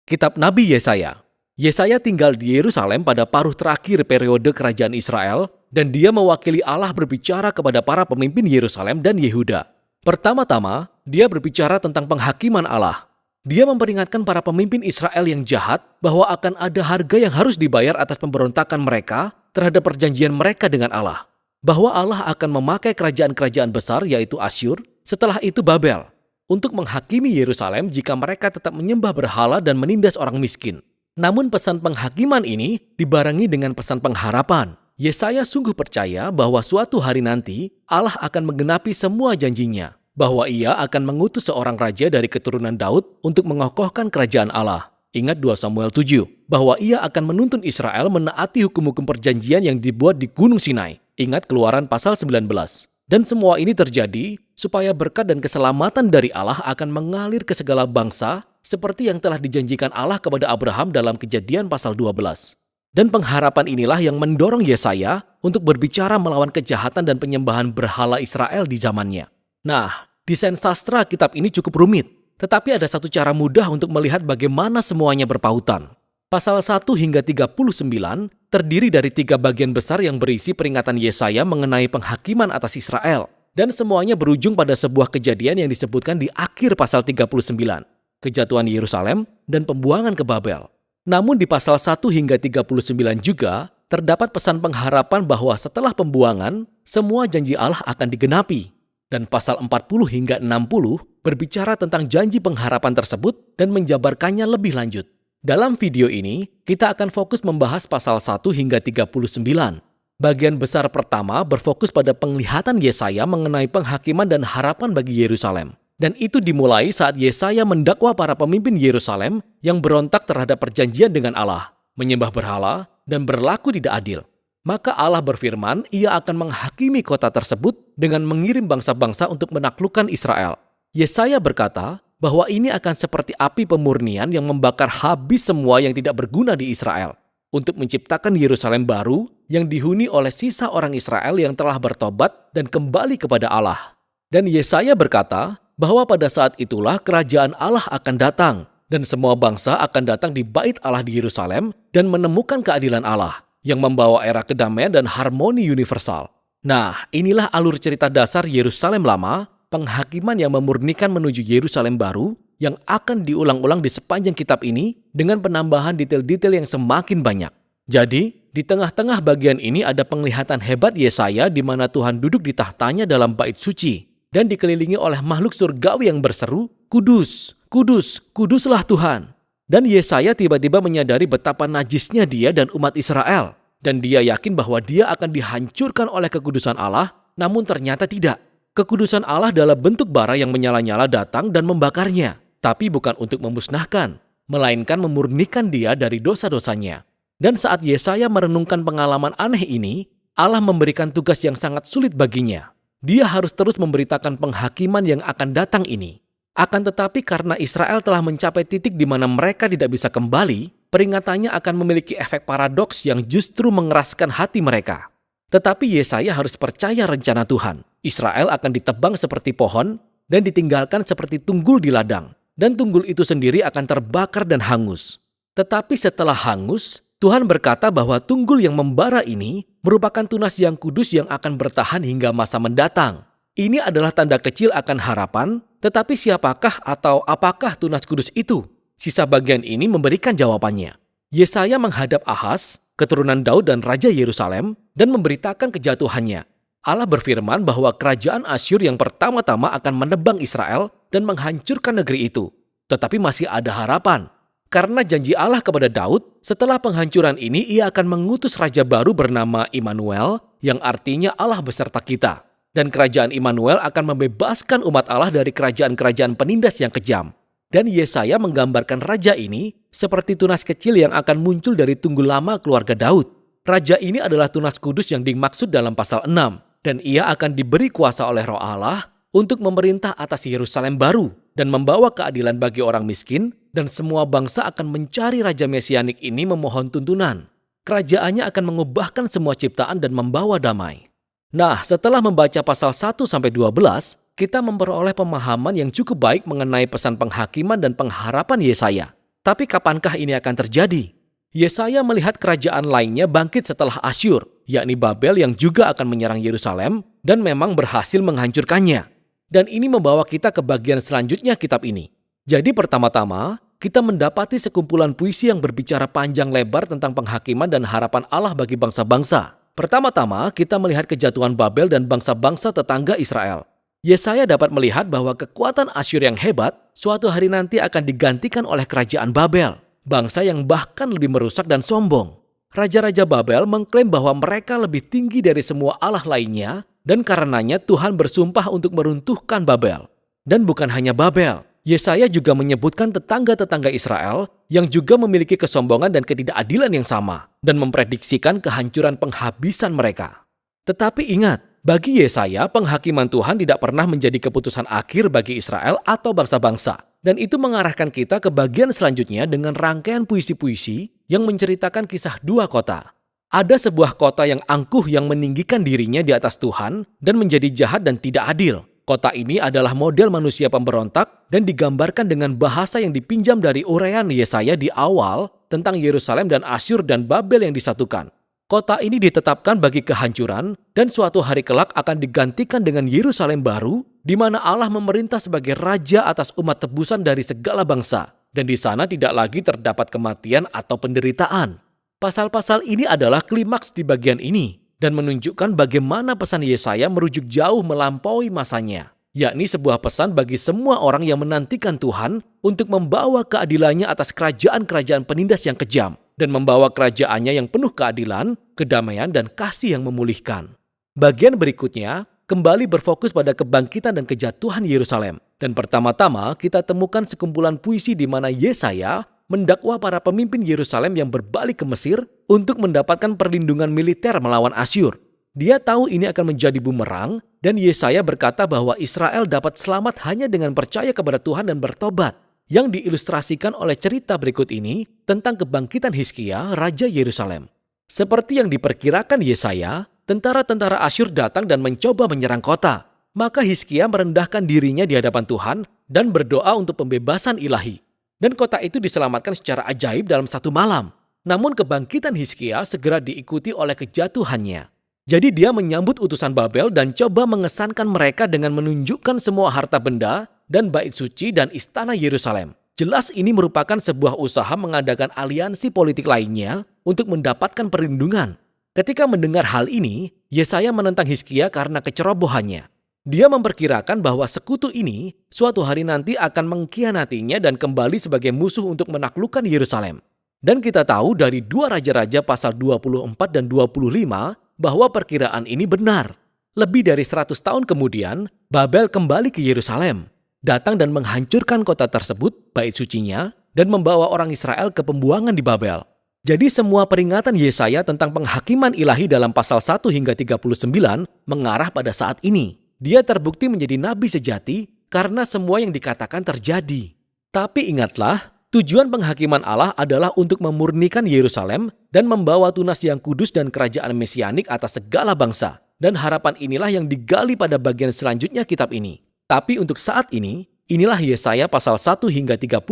Kitab Nabi Yesaya. Yesaya tinggal di Yerusalem pada paruh terakhir periode kerajaan Israel, dan dia mewakili Allah berbicara kepada para pemimpin Yerusalem dan Yehuda. Pertama-tama, dia berbicara tentang penghakiman Allah. Dia memperingatkan para pemimpin Israel yang jahat bahwa akan ada harga yang harus dibayar atas pemberontakan mereka terhadap perjanjian mereka dengan Allah. Bahwa Allah akan memakai kerajaan-kerajaan besar yaitu Asyur, setelah itu Babel, untuk menghakimi Yerusalem jika mereka tetap menyembah berhala dan menindas orang miskin. Namun pesan penghakiman ini dibarengi dengan pesan pengharapan. Yesaya sungguh percaya bahwa suatu hari nanti Allah akan menggenapi semua janjinya, bahwa ia akan mengutus seorang raja dari keturunan Daud untuk mengokohkan kerajaan Allah. Ingat 2 Samuel 7, bahwa ia akan menuntun Israel menaati hukum-hukum perjanjian yang dibuat di Gunung Sinai. Ingat Keluaran pasal 19. Dan semua ini terjadi supaya berkat dan keselamatan dari Allah akan mengalir ke segala bangsa seperti yang telah dijanjikan Allah kepada Abraham dalam Kejadian pasal 12. Dan pengharapan inilah yang mendorong Yesaya untuk berbicara melawan kejahatan dan penyembahan berhala Israel di zamannya. Nah, desain sastra kitab ini cukup rumit, tetapi ada satu cara mudah untuk melihat bagaimana semuanya berpautan. Pasal 1 hingga 39 terdiri dari 3 bagian besar yang berisi peringatan Yesaya mengenai penghakiman atas Israel. Dan semuanya berujung pada sebuah kejadian yang disebutkan di akhir pasal 39. Kejatuhan Yerusalem dan pembuangan ke Babel. Namun di pasal 1 hingga 39 juga terdapat pesan pengharapan bahwa setelah pembuangan, semua janji Allah akan digenapi. Dan pasal 40 hingga 60 berbicara tentang janji pengharapan tersebut dan menjabarkannya lebih lanjut. Dalam video ini, kita akan fokus membahas pasal 1 hingga 39. Bagian besar pertama berfokus pada penglihatan Yesaya mengenai penghakiman dan harapan bagi Yerusalem. Dan itu dimulai saat Yesaya mendakwa para pemimpin Yerusalem yang berontak terhadap perjanjian dengan Allah, menyembah berhala, dan berlaku tidak adil. Maka Allah berfirman, ia akan menghakimi kota tersebut dengan mengirim bangsa-bangsa untuk menaklukkan Israel. Yesaya berkata bahwa ini akan seperti api pemurnian yang membakar habis semua yang tidak berguna di Israel, untuk menciptakan Yerusalem baru yang dihuni oleh sisa orang Israel yang telah bertobat dan kembali kepada Allah. Dan Yesaya berkata bahwa pada saat itulah kerajaan Allah akan datang, dan semua bangsa akan datang di bait Allah di Yerusalem dan menemukan keadilan Allah, yang membawa era kedamaian dan harmoni universal. Nah, inilah alur cerita dasar Yerusalem lama, penghakiman yang memurnikan menuju Yerusalem baru yang akan diulang-ulang di sepanjang kitab ini dengan penambahan detail-detail yang semakin banyak. Jadi, di tengah-tengah bagian ini ada penglihatan hebat Yesaya di mana Tuhan duduk di tahtanya dalam bait suci dan dikelilingi oleh makhluk surgawi yang berseru, "Kudus, kudus, kuduslah Tuhan." Dan Yesaya tiba-tiba menyadari betapa najisnya dia dan umat Israel. Dan dia yakin bahwa dia akan dihancurkan oleh kekudusan Allah, namun ternyata tidak. Kekudusan Allah dalam bentuk bara yang menyala-nyala datang dan membakarnya, tapi bukan untuk memusnahkan, melainkan memurnikan dia dari dosa-dosanya. Dan saat Yesaya merenungkan pengalaman aneh ini, Allah memberikan tugas yang sangat sulit baginya. Dia harus terus memberitakan penghakiman yang akan datang ini. Akan tetapi karena Israel telah mencapai titik di mana mereka tidak bisa kembali, peringatannya akan memiliki efek paradoks yang justru mengeraskan hati mereka. Tetapi Yesaya harus percaya rencana Tuhan. Israel akan ditebang seperti pohon dan ditinggalkan seperti tunggul di ladang. Dan tunggul itu sendiri akan terbakar dan hangus. Tetapi setelah hangus, Tuhan berkata bahwa tunggul yang membara ini merupakan tunas yang kudus yang akan bertahan hingga masa mendatang. Ini adalah tanda kecil akan harapan, tetapi siapakah atau apakah tunas kudus itu? Sisa bagian ini memberikan jawabannya. Yesaya menghadap Ahaz, keturunan Daud dan Raja Yerusalem, dan memberitakan kejatuhannya. Allah berfirman bahwa kerajaan Asyur yang pertama-tama akan menebang Israel dan menghancurkan negeri itu. Tetapi masih ada harapan. Karena janji Allah kepada Daud, setelah penghancuran ini ia akan mengutus raja baru bernama Immanuel, yang artinya Allah beserta kita. Dan kerajaan Immanuel akan membebaskan umat Allah dari kerajaan-kerajaan penindas yang kejam. Dan Yesaya menggambarkan raja ini seperti tunas kecil yang akan muncul dari tunggul lama keluarga Daud. Raja ini adalah tunas kudus yang dimaksud dalam pasal 6. Dan ia akan diberi kuasa oleh Roh Allah untuk memerintah atas Yerusalem baru dan membawa keadilan bagi orang miskin, dan semua bangsa akan mencari Raja Mesianik ini memohon tuntunan. Kerajaannya akan mengubahkan semua ciptaan dan membawa damai. Nah, setelah membaca pasal 1-12, kita memperoleh pemahaman yang cukup baik mengenai pesan penghakiman dan pengharapan Yesaya. Tapi kapankah ini akan terjadi? Yesaya melihat kerajaan lainnya bangkit setelah Asyur, yakni Babel yang juga akan menyerang Yerusalem dan memang berhasil menghancurkannya. Dan ini membawa kita ke bagian selanjutnya kitab ini. Jadi pertama-tama, kita mendapati sekumpulan puisi yang berbicara panjang lebar tentang penghakiman dan harapan Allah bagi bangsa-bangsa. Pertama-tama, kita melihat kejatuhan Babel dan bangsa-bangsa tetangga Israel. Yesaya dapat melihat bahwa kekuatan Asyur yang hebat suatu hari nanti akan digantikan oleh kerajaan Babel, bangsa yang bahkan lebih merusak dan sombong. Raja-raja Babel mengklaim bahwa mereka lebih tinggi dari semua allah lainnya dan karenanya Tuhan bersumpah untuk meruntuhkan Babel. Dan bukan hanya Babel, Yesaya juga menyebutkan tetangga-tetangga Israel yang juga memiliki kesombongan dan ketidakadilan yang sama dan memprediksikan kehancuran penghabisan mereka. Tetapi ingat, bagi Yesaya, penghakiman Tuhan tidak pernah menjadi keputusan akhir bagi Israel atau bangsa-bangsa. Dan itu mengarahkan kita ke bagian selanjutnya dengan rangkaian puisi-puisi yang menceritakan kisah dua kota. Ada sebuah kota yang angkuh yang meninggikan dirinya di atas Tuhan dan menjadi jahat dan tidak adil. Kota ini adalah model manusia pemberontak dan digambarkan dengan bahasa yang dipinjam dari uraian Yesaya di awal tentang Yerusalem dan Asyur dan Babel yang disatukan. Kota ini ditetapkan bagi kehancuran dan suatu hari kelak akan digantikan dengan Yerusalem baru di mana Allah memerintah sebagai raja atas umat tebusan dari segala bangsa dan di sana tidak lagi terdapat kematian atau penderitaan. Pasal-pasal ini adalah klimaks di bagian ini dan menunjukkan bagaimana pesan Yesaya merujuk jauh melampaui masanya, yakni sebuah pesan bagi semua orang yang menantikan Tuhan untuk membawa keadilannya atas kerajaan-kerajaan penindas yang kejam dan membawa kerajaannya yang penuh keadilan, kedamaian, dan kasih yang memulihkan. Bagian berikutnya kembali berfokus pada kebangkitan dan kejatuhan Yerusalem. Dan pertama-tama kita temukan sekumpulan puisi di mana Yesaya mendakwa para pemimpin Yerusalem yang berbalik ke Mesir untuk mendapatkan perlindungan militer melawan Asyur. Dia tahu ini akan menjadi bumerang dan Yesaya berkata bahwa Israel dapat selamat hanya dengan percaya kepada Tuhan dan bertobat, yang diilustrasikan oleh cerita berikut ini tentang kebangkitan Hizkia, Raja Yerusalem. Seperti yang diperkirakan Yesaya, tentara-tentara Asyur datang dan mencoba menyerang kota. Maka Hizkia merendahkan dirinya di hadapan Tuhan dan berdoa untuk pembebasan ilahi. Dan kota itu diselamatkan secara ajaib dalam satu malam. Namun kebangkitan Hizkia segera diikuti oleh kejatuhannya. Jadi dia menyambut utusan Babel dan coba mengesankan mereka dengan menunjukkan semua harta benda dan bait suci dan istana Yerusalem. Jelas ini merupakan sebuah usaha mengadakan aliansi politik lainnya untuk mendapatkan perlindungan. Ketika mendengar hal ini, Yesaya menentang Hizkia karena kecerobohannya. Dia memperkirakan bahwa sekutu ini suatu hari nanti akan mengkhianatinya dan kembali sebagai musuh untuk menaklukkan Yerusalem. Dan kita tahu dari 2 Raja-Raja pasal 24 dan 25 bahwa perkiraan ini benar. Lebih dari 100 tahun kemudian, Babel kembali ke Yerusalem, datang dan menghancurkan kota tersebut, bait sucinya, dan membawa orang Israel ke pembuangan di Babel. Jadi semua peringatan Yesaya tentang penghakiman ilahi dalam pasal 1 hingga 39 mengarah pada saat ini. Dia terbukti menjadi nabi sejati karena semua yang dikatakan terjadi. Tapi ingatlah, tujuan penghakiman Allah adalah untuk memurnikan Yerusalem dan membawa tunas yang kudus dan kerajaan mesianik atas segala bangsa. Dan harapan inilah yang digali pada bagian selanjutnya kitab ini. Tapi untuk saat ini, inilah Yesaya pasal 1 hingga 39.